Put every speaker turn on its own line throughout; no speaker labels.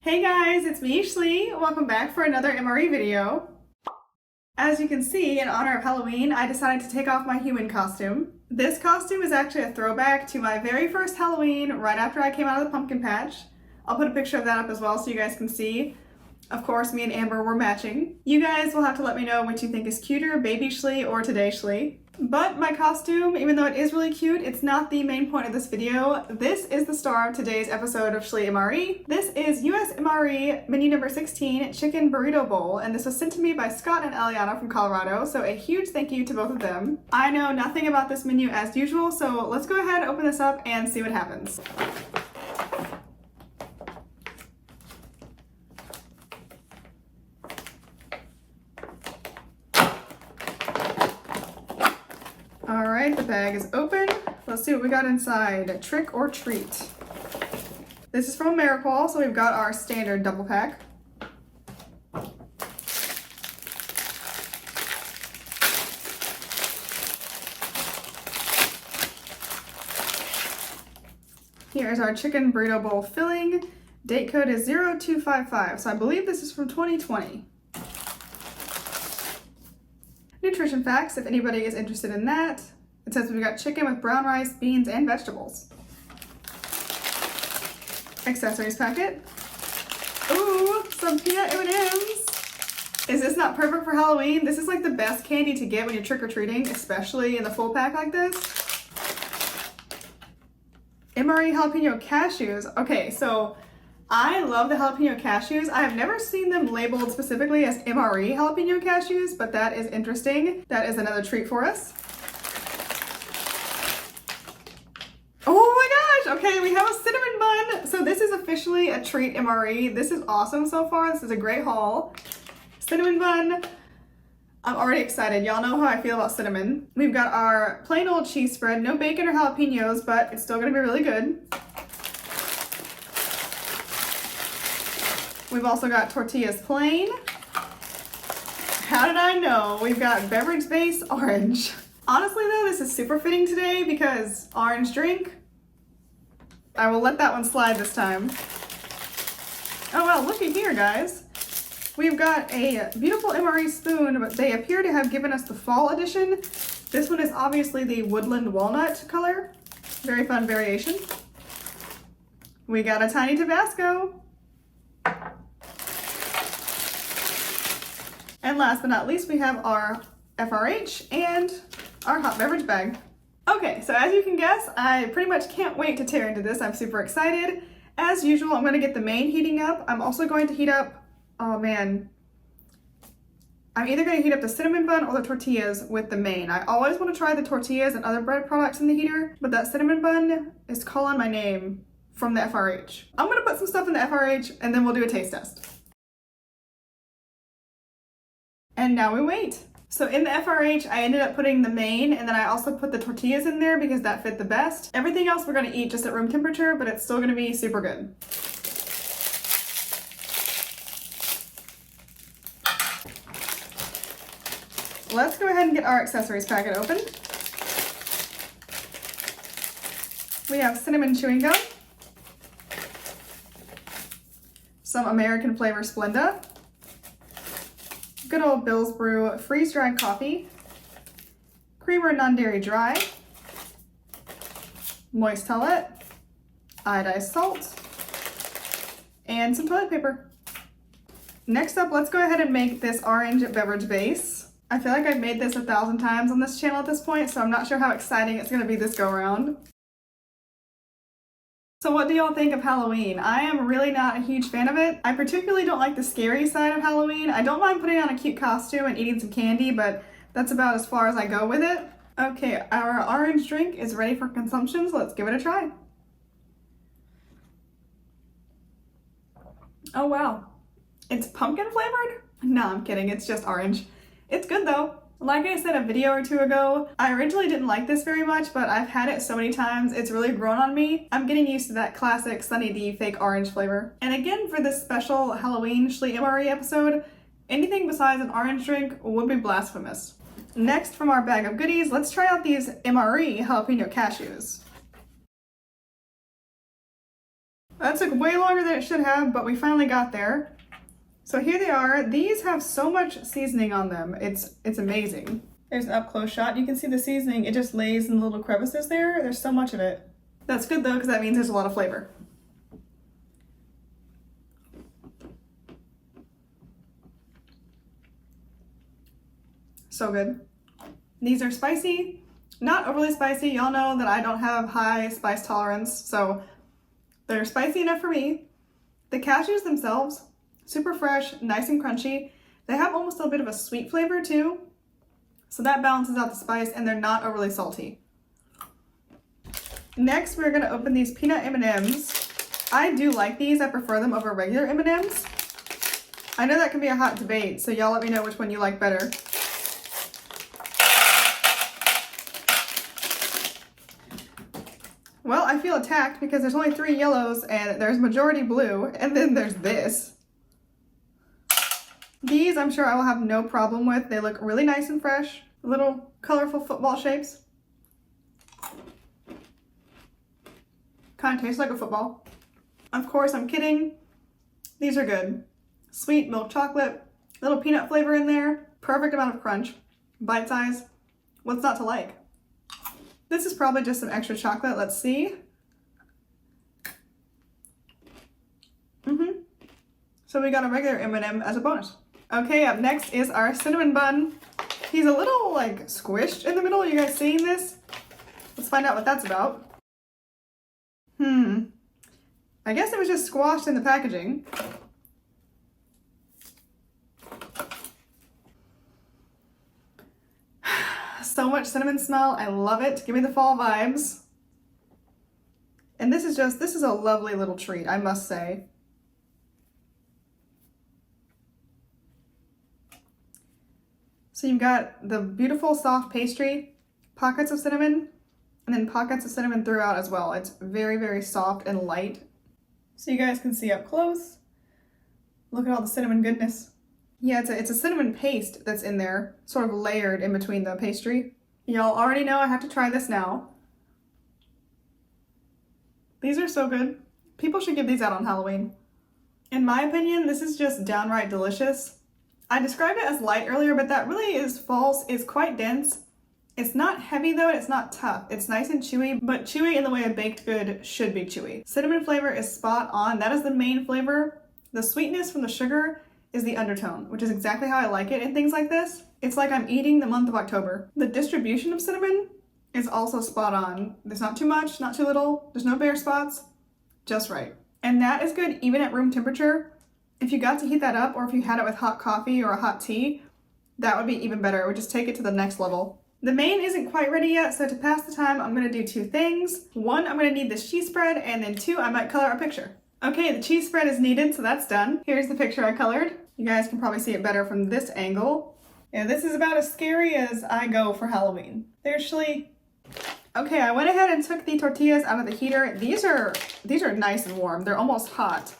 Hey guys, it's me, Schlee. Welcome back for another MRE video. As you can see, in honor of Halloween, I decided to take off my human costume. This costume is actually a throwback to my very first Halloween right after I came out of the pumpkin patch. I'll put a picture of that up as well so you guys can see. Of course, me and Amber were matching. You guys will have to let me know what you think is cuter, baby Schlee or today Schlee. But my costume, even though it is really cute, it's not the main point of this video. This is the star of today's episode of Schlee MRE. This is US MRE menu number 16, Chicken Burrito Bowl, and this was sent to me by Scott and Eliana from Colorado, so a huge thank you to both of them. I know nothing about this menu as usual, so let's go ahead, open this up, and see what happens. Alright, the bag is open. Let's see what we got inside. Trick or treat. This is from AmeriQual, so we've got our standard double pack. Here's our chicken burrito bowl filling. Date code is 0255, so I believe this is from 2020. Nutrition facts, if anybody is interested in that. It says we've got chicken with brown rice, beans, and vegetables. Accessories packet. Ooh, some peanut M&Ms. Is this not perfect for Halloween? This is like the best candy to get when you're trick-or-treating, especially in the full pack like this. MRE jalapeno cashews. Okay, so I love the jalapeno cashews. I have never seen them labeled specifically as MRE jalapeno cashews, but that is interesting. That is another treat for us. Oh my gosh, okay, we have a cinnamon bun. So this is officially a treat MRE. This is awesome so far. This is a great haul. Cinnamon bun. I'm already excited. Y'all know how I feel about cinnamon. We've got our plain old cheese spread. No bacon or jalapenos, but it's still gonna be really good. We've also got tortillas plain. How did I know? We've got beverage base orange. Honestly though, this is super fitting today because orange drink. I will let that one slide this time. Oh well, looky here guys. We've got a beautiful MRE spoon, but they appear to have given us the fall edition. This one is obviously the woodland walnut color. Very fun variation. We got a tiny Tabasco. And last but not least, we have our FRH and our hot beverage bag. Okay, so as you can guess, I pretty much can't wait to tear into this. I'm super excited. As usual, I'm gonna get the main heating up. I'm also going to heat up, oh man. I'm either gonna heat up the cinnamon bun or the tortillas with the main. I always wanna try the tortillas and other bread products in the heater, but that cinnamon bun is calling my name from the FRH. I'm gonna put some stuff in the FRH and then we'll do a taste test. And now we wait. So in the FRH, I ended up putting the main and then I also put the tortillas in there because that fit the best. Everything else we're gonna eat just at room temperature, but it's still gonna be super good. Let's go ahead and get our accessories packet open. We have cinnamon chewing gum, some American flavor Splenda, good old Bill's Brew freeze-dried coffee, creamer non-dairy dry, moist towelette, iodized salt, and some toilet paper. Next up, let's go ahead and make this orange beverage base. I feel like I've made this 1,000 times on this channel at this point, so I'm not sure how exciting it's gonna be this go around. So what do y'all think of Halloween? I am really not a huge fan of it. I particularly don't like the scary side of Halloween. I don't mind putting on a cute costume and eating some candy, but that's about as far as I go with it. Okay, our orange drink is ready for consumption, so let's give it a try. Oh wow, it's pumpkin flavored? No, I'm kidding, it's just orange. It's good though. Like I said a video or two ago, I originally didn't like this very much, but I've had it so many times, it's really grown on me. I'm getting used to that classic Sunny D fake orange flavor. And again, for this special Halloween Schlee MRE episode, anything besides an orange drink would be blasphemous. Next, from our bag of goodies, let's try out these MRE jalapeno cashews. That took way longer than it should have, but we finally got there. So here they are. These have so much seasoning on them. It's amazing. There's an up close shot. You can see the seasoning. It just lays in the little crevices there. There's so much of it. That's good though, because that means there's a lot of flavor. So good. These are spicy, not overly spicy. Y'all know that I don't have high spice tolerance, so they're spicy enough for me. The cashews themselves, super fresh, nice and crunchy. They have almost a bit of a sweet flavor too, so that balances out the spice, and they're not overly salty. Next, we're gonna open these peanut M&Ms. I do like these. I prefer them over regular M&Ms. I know that can be a hot debate, so y'all let me know which one you like better. Well, I feel attacked because there's only 3 yellows and there's majority blue, and then there's this. These I'm sure I will have no problem with. They look really nice and fresh. Little colorful football shapes. Kind of tastes like a football. Of course, I'm kidding. These are good. Sweet milk chocolate, little peanut flavor in there, perfect amount of crunch, bite size. What's not to like? This is probably just some extra chocolate. Let's see. So we got a regular M&M as a bonus. Okay, up next is our cinnamon bun. He's a little like squished in the middle. You guys seeing this? Let's find out what that's about. I guess it was just squashed in the packaging. So much cinnamon smell. I love it. Give me the fall vibes. And this is a lovely little treat, I must say. So you've got the beautiful soft pastry, pockets of cinnamon, and then pockets of cinnamon throughout as well. It's very, very soft and light. So you guys can see up close. Look at all the cinnamon goodness. Yeah, it's a cinnamon paste that's in there, sort of layered in between the pastry. Y'all already know I have to try this now. These are so good. People should give these out on Halloween. In my opinion, this is just downright delicious. I described it as light earlier, but that really is false. It's quite dense. It's not heavy though, and it's not tough. It's nice and chewy, but chewy in the way a baked good should be chewy. Cinnamon flavor is spot on. That is the main flavor. The sweetness from the sugar is the undertone, which is exactly how I like it in things like this. It's like I'm eating the month of October. The distribution of cinnamon is also spot on. There's not too much, not too little. There's no bare spots, just right. And that is good even at room temperature. If you got to heat that up, or if you had it with hot coffee or a hot tea, that would be even better. It would just take it to the next level. The main isn't quite ready yet, so to pass the time, I'm gonna do 2 things. 1, I'm gonna need this cheese spread, and then 2, I might color a picture. Okay, the cheese spread is needed, so that's done. Here's the picture I colored. You guys can probably see it better from this angle. Yeah, this is about as scary as I go for Halloween. There's Schlee. Okay, I went ahead and took the tortillas out of the heater. These are nice and warm. They're almost hot.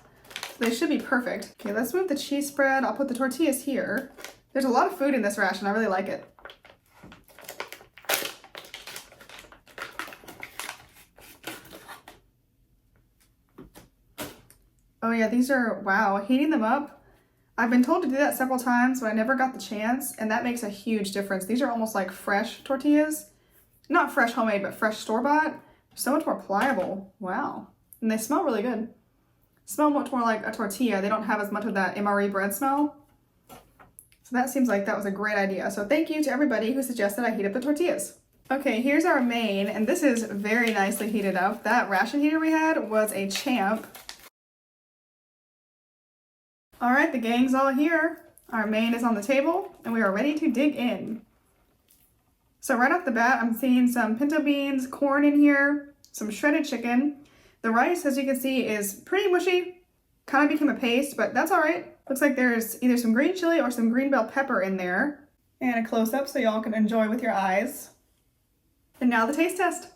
They should be perfect. Okay, let's move the cheese spread. I'll put the tortillas here. There's a lot of food in this ration. I really like it. Oh yeah, these are, wow, heating them up. I've been told to do that several times, but I never got the chance, and that makes a huge difference. These are almost like fresh tortillas. Not fresh homemade, but fresh store-bought. So much more pliable. Wow. And they smell really good. Smell much more like a tortilla. They don't have as much of that MRE bread smell. So that seems like that was a great idea. So thank you to everybody who suggested I heat up the tortillas. Okay, here's our main, and this is very nicely heated up. That ration heater we had was a champ. All right, the gang's all here. Our main is on the table, and we are ready to dig in. So right off the bat, I'm seeing some pinto beans, corn in here, some shredded chicken. The rice, as you can see, is pretty mushy. Kind of became a paste, but that's all right. Looks like there's either some green chili or some green bell pepper in there. And a close-up so y'all can enjoy with your eyes. And now the taste test.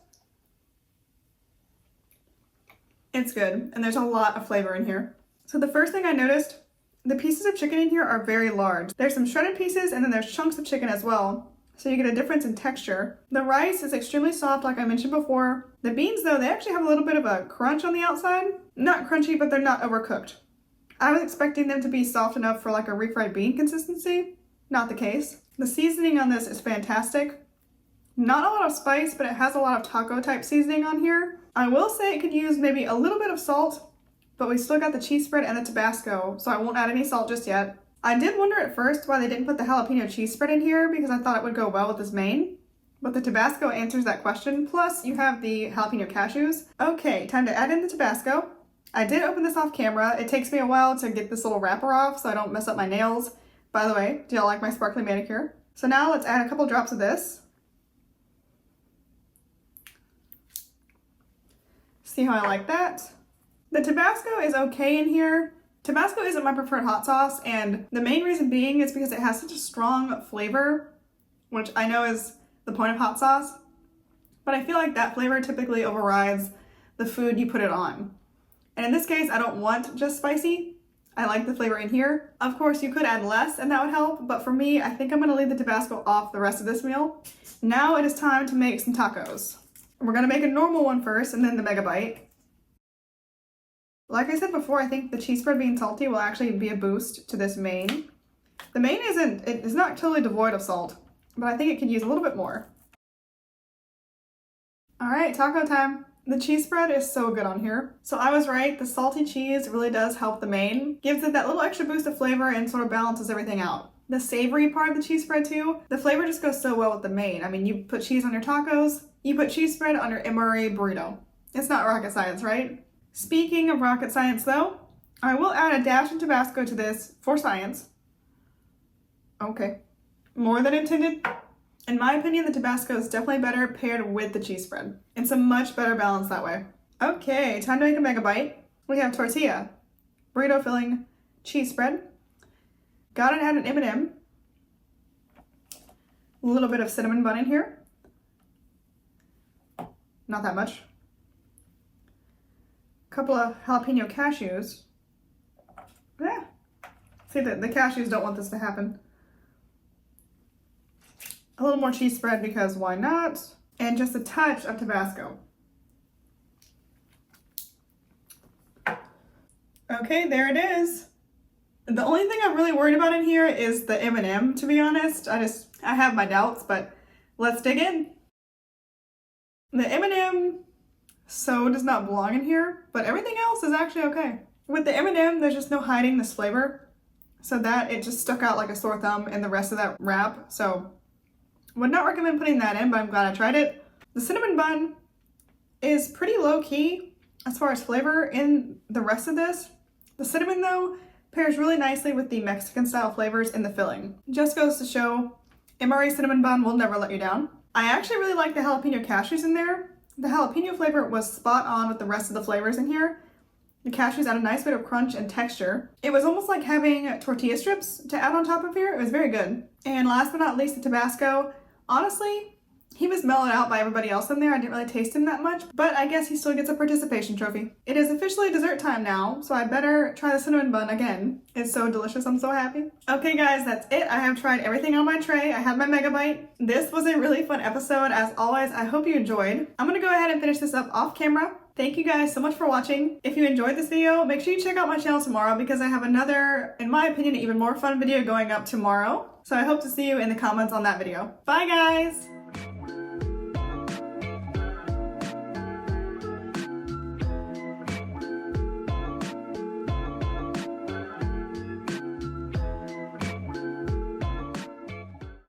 It's good, and there's a lot of flavor in here. So the first thing I noticed, the pieces of chicken in here are very large. There's some shredded pieces, and then there's chunks of chicken as well. so you get a difference in texture. The rice is extremely soft, like I mentioned before. The beans, though, they actually have a little bit of a crunch on the outside. Not crunchy, but they're not overcooked. I was expecting them to be soft enough for like a refried bean consistency. Not the case. The seasoning on this is fantastic. Not a lot of spice, but it has a lot of taco type seasoning on here. I will say it could use maybe a little bit of salt, but we still got the cheese spread and the Tabasco, so I won't add any salt just yet. I did wonder at first why they didn't put the jalapeno cheese spread in here because I thought it would go well with this main, but the Tabasco answers that question. Plus you have the jalapeno cashews. Okay, time to add in the Tabasco. I did open this off camera. It takes me a while to get this little wrapper off so I don't mess up my nails. By the way, do y'all like my sparkly manicure? So now let's add a couple drops of this. See how I like that? The Tabasco is okay in here. Tabasco isn't my preferred hot sauce, and the main reason being is because it has such a strong flavor, which I know is the point of hot sauce, but I feel like that flavor typically overrides the food you put it on. And in this case, I don't want just spicy. I like the flavor in here. Of course, you could add less and that would help, but for me, I think I'm gonna leave the Tabasco off the rest of this meal. Now it is time to make some tacos. We're gonna make a normal one first and then the mega bite. Like I said before, I think the cheese spread being salty will actually be a boost to this main. The main is not totally devoid of salt, but I think it could use a little bit more. All right, taco time. The cheese spread is so good on here. So I was right, the salty cheese really does help the main. Gives it that little extra boost of flavor and sort of balances everything out. The savory part of the cheese spread too, the flavor just goes so well with the main. I mean, you put cheese on your tacos, you put cheese spread on your MRE burrito. It's not rocket science, right? Speaking of rocket science though, I will add a dash of Tabasco to this for science. Okay, more than intended. In my opinion, the Tabasco is definitely better paired with the cheese spread. It's a much better balance that way. Okay, time to make a mega bite. We have tortilla, burrito filling, cheese spread. Gotta add an M&M. A little bit of cinnamon bun in here. Not that much. Couple of jalapeno cashews. Yeah. See, the cashews don't want this to happen. A little more cheese spread because why not? And just a touch of Tabasco. Okay, there it is. The only thing I'm really worried about in here is the M&M, to be honest. I have my doubts, but let's dig in. The M&M so does not belong in here, but everything else is actually okay. With the M&M, there's just no hiding this flavor. So that it just stuck out like a sore thumb in the rest of that wrap. So would not recommend putting that in, but I'm glad I tried it. The cinnamon bun is pretty low key as far as flavor in the rest of this. The cinnamon though pairs really nicely with the Mexican style flavors in the filling. Just goes to show MRE cinnamon bun will never let you down. I actually really like the jalapeno cashews in there. The jalapeno flavor was spot on with the rest of the flavors in here. The cashews add a nice bit of crunch and texture. It was almost like having tortilla strips to add on top of here. It was very good. And last but not least, the Tabasco. Honestly, he was mellowed out by everybody else in there. I didn't really taste him that much, but I guess he still gets a participation trophy. It is officially dessert time now, so I better try the cinnamon bun again. It's so delicious, I'm so happy. Okay guys, that's it. I have tried everything on my tray. I had my mega bite. This was a really fun episode. As always, I hope you enjoyed. I'm gonna go ahead and finish this up off camera. Thank you guys so much for watching. If you enjoyed this video, make sure you check out my channel tomorrow because I have another, in my opinion, even more fun video going up tomorrow. So I hope to see you in the comments on that video. Bye guys!